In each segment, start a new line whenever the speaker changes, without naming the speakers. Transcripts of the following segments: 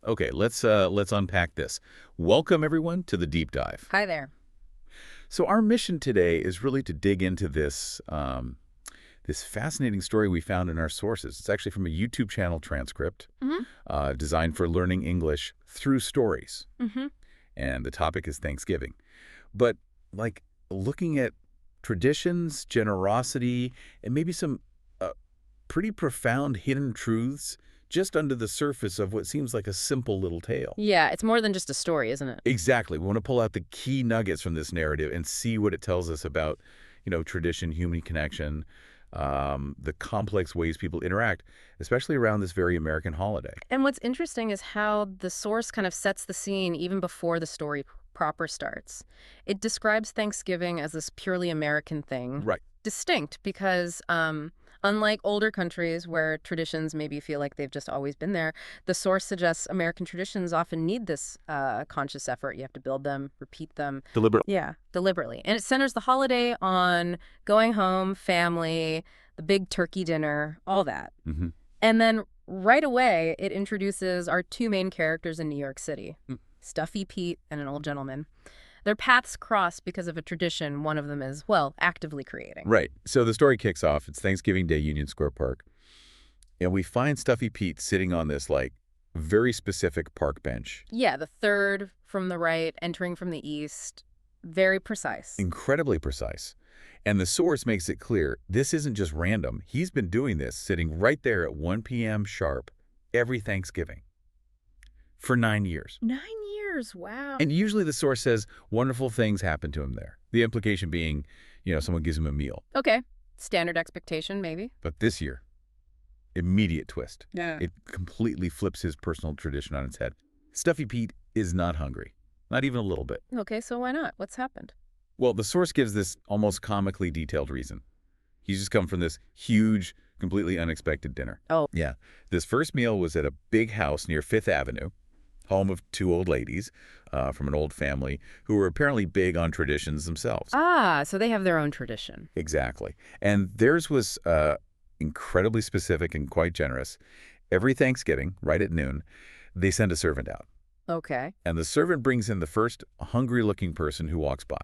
Okay, let's unpack this. Welcome everyone to the deep dive.
Hi there.
So our mission today is really to dig into this fascinating story we found in our sources. It's actually from a YouTube channel transcript
Mm-hmm.
designed for learning English through stories.
Mm-hmm.
And the topic is Thanksgiving. But like looking at traditions, generosity, and maybe some pretty profound hidden truths just under the surface of what seems like a simple little tale.
Yeah, it's more than just a story, isn't it?
Exactly. We want to pull out the key nuggets from this narrative and see what it tells us about, tradition, human connection, the complex ways people interact, especially around this very American holiday.
And what's interesting is how the source kind of sets the scene even before the story proper starts. It describes Thanksgiving as this purely American thing.
Right.
Distinct because unlike older countries where traditions maybe feel like they've just always been there, the source suggests American traditions often need this conscious effort. You have to build them, repeat them.
Deliberately.
Yeah, deliberately. And it centers the holiday on going home, family, the big turkey dinner, all that.
Mm-hmm.
And then right away, it introduces our two main characters in New York City, Stuffy Pete and an old gentleman. Their paths cross because of a tradition one of them is, well, actively creating.
Right. So the story kicks off. It's Thanksgiving Day, Union Square Park. And we find Stuffy Pete sitting on this, very specific park bench.
Yeah, the third from the right, entering from the east. Very precise.
Incredibly precise. And the source makes it clear this isn't just random. He's been doing this, sitting right there at 1 p.m. sharp every Thanksgiving for 9 years.
9 years, wow.
And usually the source says wonderful things happen to him there. The implication being, someone gives him a meal.
Okay, standard expectation, maybe.
But this year, immediate twist.
Yeah.
It completely flips his personal tradition on its head. Stuffy Pete is not hungry. Not even a little bit.
Okay, so why not? What's happened?
Well, the source gives this almost comically detailed reason. He's just come from this huge, completely unexpected dinner.
Oh.
Yeah. This first meal was at a big house near Fifth Avenue, home of two old ladies from an old family who were apparently big on traditions themselves.
Ah, so they have their own tradition.
Exactly. And theirs was incredibly specific and quite generous. Every Thanksgiving, right at noon, they send a servant out.
Okay.
And the servant brings in the first hungry-looking person who walks by.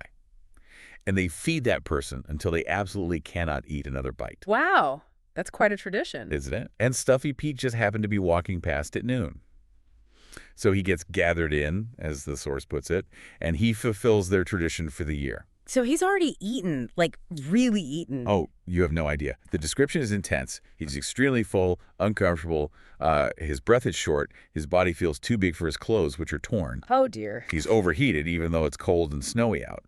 And they feed that person until they absolutely cannot eat another bite.
Wow, that's quite a tradition.
Isn't it? And Stuffy Pete just happened to be walking past at noon. So he gets gathered in, as the source puts it, and he fulfills their tradition for the year.
So he's already eaten, like really eaten.
Oh, you have no idea. The description is intense. He's extremely full, uncomfortable. His breath is short. His body feels too big for his clothes, which are torn.
Oh, dear.
He's overheated, even though it's cold and snowy out.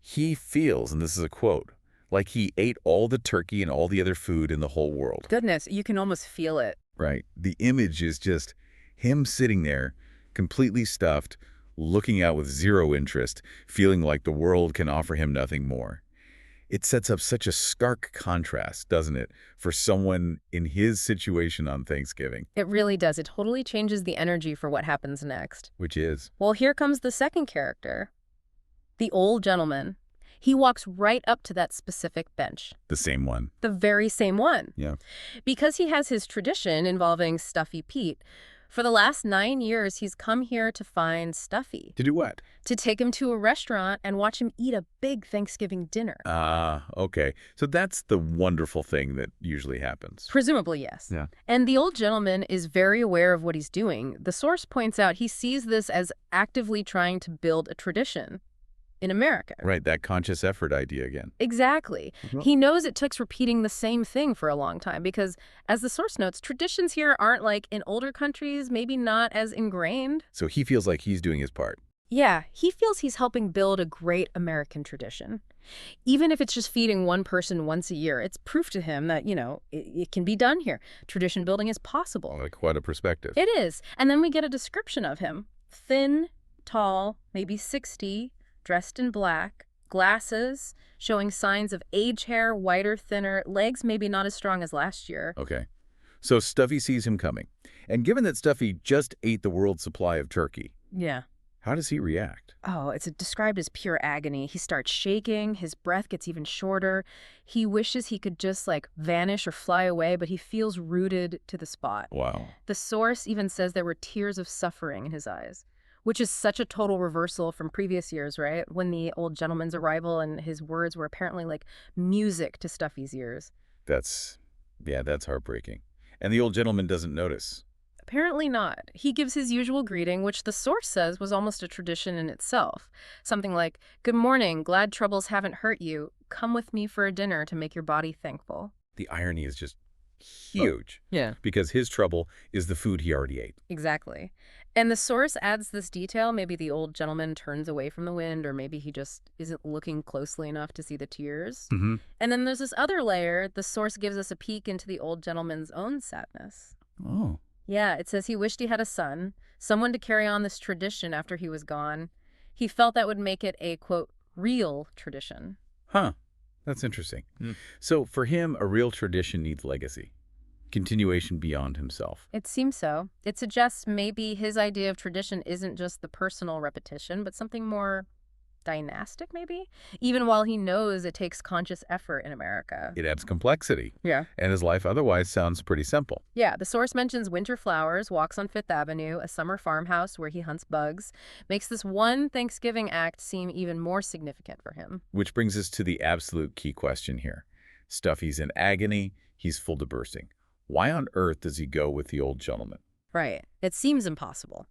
He feels, and this is a quote, like he ate all the turkey and all the other food in the whole world.
Goodness, you can almost feel it.
Right. The image is just him sitting there, completely stuffed, looking out with zero interest, feeling like the world can offer him nothing more. It sets up such a stark contrast, doesn't it, for someone in his situation on Thanksgiving?
It really does. It totally changes the energy for what happens next.
Which is?
Well, here comes the second character, the old gentleman. He walks right up to that specific bench.
The same one.
The very same one.
Yeah.
Because he has his tradition involving Stuffy Pete, for the last 9 years, he's come here to find Stuffy.
To do what?
To take him to a restaurant and watch him eat a big Thanksgiving dinner.
Okay. So that's the wonderful thing that usually happens.
Presumably, yes.
Yeah.
And the old gentleman is very aware of what he's doing. The source points out he sees this as actively trying to build a tradition in America.
Right, that conscious effort idea again.
Exactly. He knows it took repeating the same thing for a long time because, as the source notes, traditions here aren't like in older countries, maybe not as ingrained.
So he feels like he's doing his part.
Yeah, he feels he's helping build a great American tradition. Even if it's just feeding one person once a year, it's proof to him that, it can be done here. Tradition building is possible.
Like, what a perspective.
It is. And then we get a description of him. Thin, tall, maybe 60, dressed in black, glasses, showing signs of age hair, whiter, thinner, legs maybe not as strong as last year.
Okay. So Stuffy sees him coming. And given that Stuffy just ate the world's supply of turkey,
Yeah.
How does he react?
Oh, it's described as pure agony. He starts shaking, his breath gets even shorter. He wishes he could just vanish or fly away, but he feels rooted to the spot.
Wow.
The source even says there were tears of suffering in his eyes, which is such a total reversal from previous years, right? When the old gentleman's arrival and his words were apparently like music to Stuffy's ears.
That's heartbreaking. And the old gentleman doesn't notice.
Apparently not. He gives his usual greeting, which the source says was almost a tradition in itself. Something like, "Good morning, glad troubles haven't hurt you. Come with me for a dinner to make your body thankful."
The irony is just huge.
Yeah.
Because his trouble is the food he already ate.
Exactly. And the source adds this detail. Maybe the old gentleman turns away from the wind, or maybe he just isn't looking closely enough to see the tears.
Mm-hmm.
And then there's this other layer. The source gives us a peek into the old gentleman's own sadness.
Oh.
Yeah, it says he wished he had a son, someone to carry on this tradition after he was gone. He felt that would make it a, quote, real tradition.
Huh. That's interesting. So for him, a real tradition needs legacy. Continuation beyond himself.
It seems so. It suggests maybe his idea of tradition isn't just the personal repetition, but something more dynastic, maybe? Even while he knows it takes conscious effort in America.
It adds complexity.
Yeah.
And his life otherwise sounds pretty simple.
Yeah, the source mentions winter flowers, walks on Fifth Avenue, a summer farmhouse where he hunts bugs, makes this one Thanksgiving act seem even more significant for him.
Which brings us to the absolute key question here. Stuffy's in agony. He's full to bursting. Why on earth does he go with the old gentleman?
Right. It seems impossible.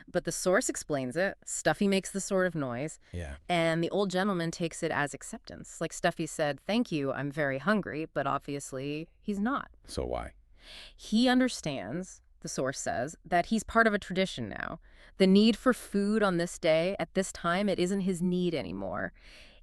But the source explains it. Stuffy makes the sort of noise.
Yeah.
And the old gentleman takes it as acceptance. Like Stuffy said, "Thank you, I'm very hungry," but obviously he's not.
So why?
He understands, the source says, that he's part of a tradition now. The need for food on this day, at this time, it isn't his need anymore.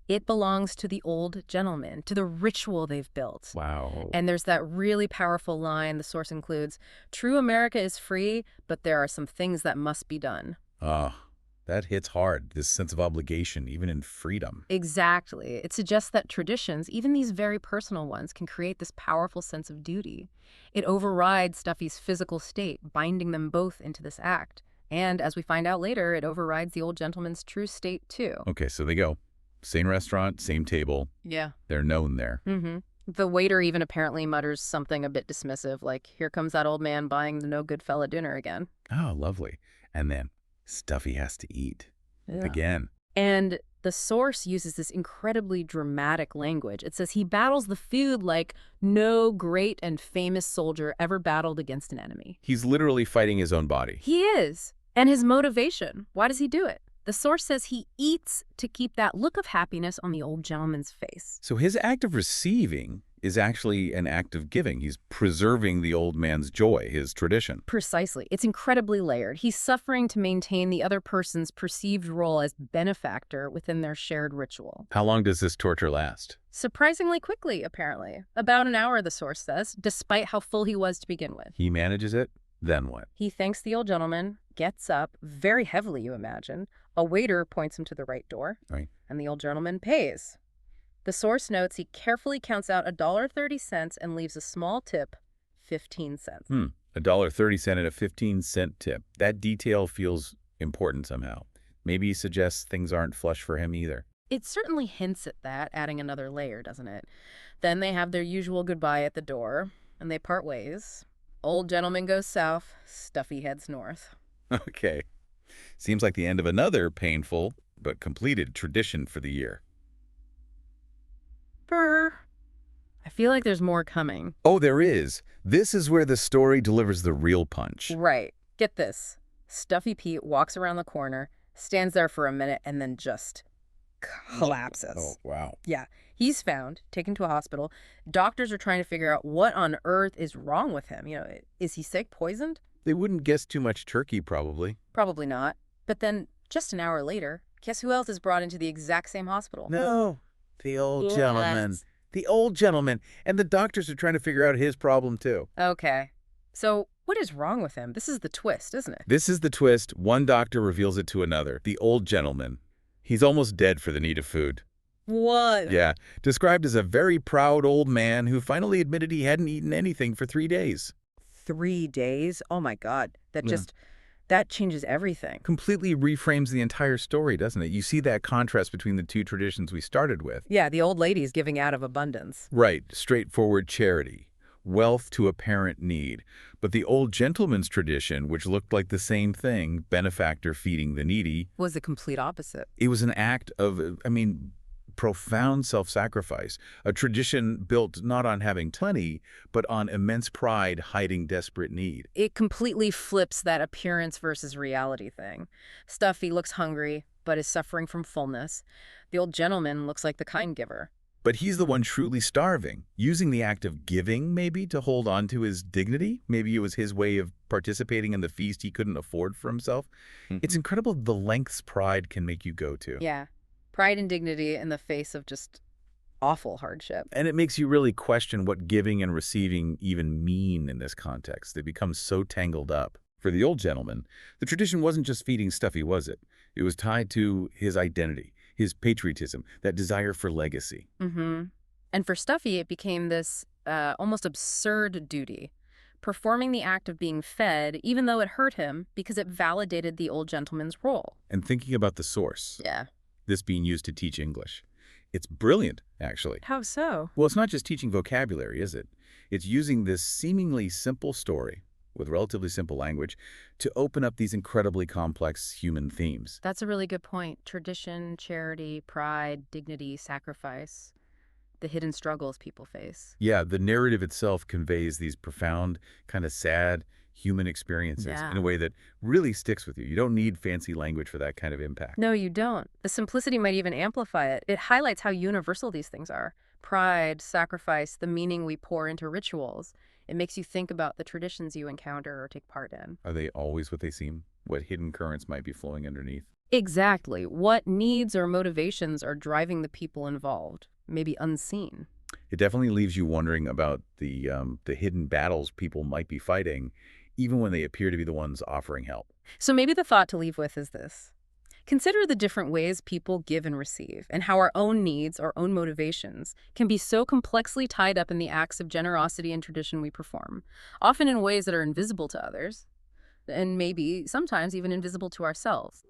It belongs to the old gentleman, to the ritual they've built.
Wow.
And there's that really powerful line the source includes, "True America is free, but there are some things that must be done."
That hits hard, this sense of obligation, even in freedom.
Exactly. It suggests that traditions, even these very personal ones, can create this powerful sense of duty. It overrides Stuffy's physical state, binding them both into this act. And as we find out later, it overrides the old gentleman's true state, too.
Okay, so they go. Same restaurant, same table.
Yeah.
They're known there.
Mm-hmm. The waiter even apparently mutters something a bit dismissive, like, "Here comes that old man buying the no-good fella dinner again."
Oh, lovely. And then Stuffy has to eat.
Yeah.
Again.
And the source uses this incredibly dramatic language. It says he battles the food like no great and famous soldier ever battled against an enemy.
He's literally fighting his own body.
He is. And his motivation, why does he do it? The source says he eats to keep that look of happiness on the old gentleman's face.
So his act of receiving is actually an act of giving. He's preserving the old man's joy, his tradition.
Precisely. It's incredibly layered. He's suffering to maintain the other person's perceived role as benefactor within their shared ritual.
How long does this torture last?
Surprisingly quickly, apparently. About an hour, the source says, despite how full he was to begin with.
He manages it, then what?
He thanks the old gentleman, gets up, very heavily, you imagine. A waiter points him to the right door,
Right.
and the old gentleman pays. The source notes he carefully counts out $1.30 and leaves a small tip, 15 cents.
$1.30 and a 15-cent tip. That detail feels important somehow. Maybe he suggests things aren't flush for him either.
It certainly hints at that, adding another layer, doesn't it? Then they have their usual goodbye at the door, and they part ways. Old gentleman goes south, Stuffy heads north.
Okay. Seems like the end of another painful but completed tradition for the year.
Brr. I feel like there's more coming.
Oh, there is. This is where the story delivers the real punch.
Right. Get this. Stuffy Pete walks around the corner, stands there for a minute, and then just collapses.
Oh, wow.
Yeah. He's found, taken to a hospital. Doctors are trying to figure out what on earth is wrong with him. Is he sick, poisoned?
They wouldn't guess too much turkey, probably.
Probably not. But then, just an hour later, guess who else is brought into the exact same hospital?
No. The old
Yes.
gentleman. The old gentleman. And the doctors are trying to figure out his problem, too.
Okay. So, what is wrong with him? This is the twist, isn't it?
This is the twist. One doctor reveals it to another. The old gentleman. He's almost dead for the need of food.
What?
Yeah. Described as a very proud old man who finally admitted he hadn't eaten anything for 3 days.
3 days? Oh my God. That That changes everything.
Completely reframes the entire story, doesn't it? You see that contrast between the two traditions we started with.
Yeah, the old lady's giving out of abundance.
Right, straightforward charity, wealth to apparent need. But the old gentleman's tradition, which looked like the same thing, benefactor feeding the needy,
Was the complete opposite.
it was an act of, profound self-sacrifice, a tradition built not on having plenty, but on immense pride hiding desperate need.
It completely flips that appearance versus reality thing. Stuffy looks hungry, but is suffering from fullness. The old gentleman looks like the kind giver.
But he's the one truly starving, using the act of giving, maybe, to hold on to his dignity. Maybe it was his way of participating in the feast he couldn't afford for himself. It's incredible the lengths pride can make you go to.
Yeah. Pride and dignity in the face of just awful hardship.
And it makes you really question what giving and receiving even mean in this context. They become so tangled up. For the old gentleman, the tradition wasn't just feeding Stuffy, was it? It was tied to his identity, his patriotism, that desire for legacy.
And for Stuffy, it became this almost absurd duty, performing the act of being fed, even though it hurt him, because it validated the old gentleman's role.
And thinking about the source,
Yeah.
this being used to teach English. It's brilliant, actually.
How so?
Well, it's not just teaching vocabulary, is it? It's using this seemingly simple story with relatively simple language to open up these incredibly complex human themes.
That's a really good point. Tradition, charity, pride, dignity, sacrifice, the hidden struggles people face.
Yeah, the narrative itself conveys these profound, kind of sad human experiences
Yeah.
in a way that really sticks with you. You don't need fancy language for that kind of impact.
No, you don't. The simplicity might even amplify it. It highlights how universal these things are. Pride, sacrifice, the meaning we pour into rituals. It makes you think about the traditions you encounter or take part in.
Are they always what they seem? What hidden currents might be flowing underneath?
Exactly. What needs or motivations are driving the people involved? Maybe unseen.
It definitely leaves you wondering about the hidden battles people might be fighting, even when they appear to be the ones offering help.
So maybe the thought to leave with is this. Consider the different ways people give and receive, and how our own needs, our own motivations, can be so complexly tied up in the acts of generosity and tradition we perform, often in ways that are invisible to others, and maybe sometimes even invisible to ourselves.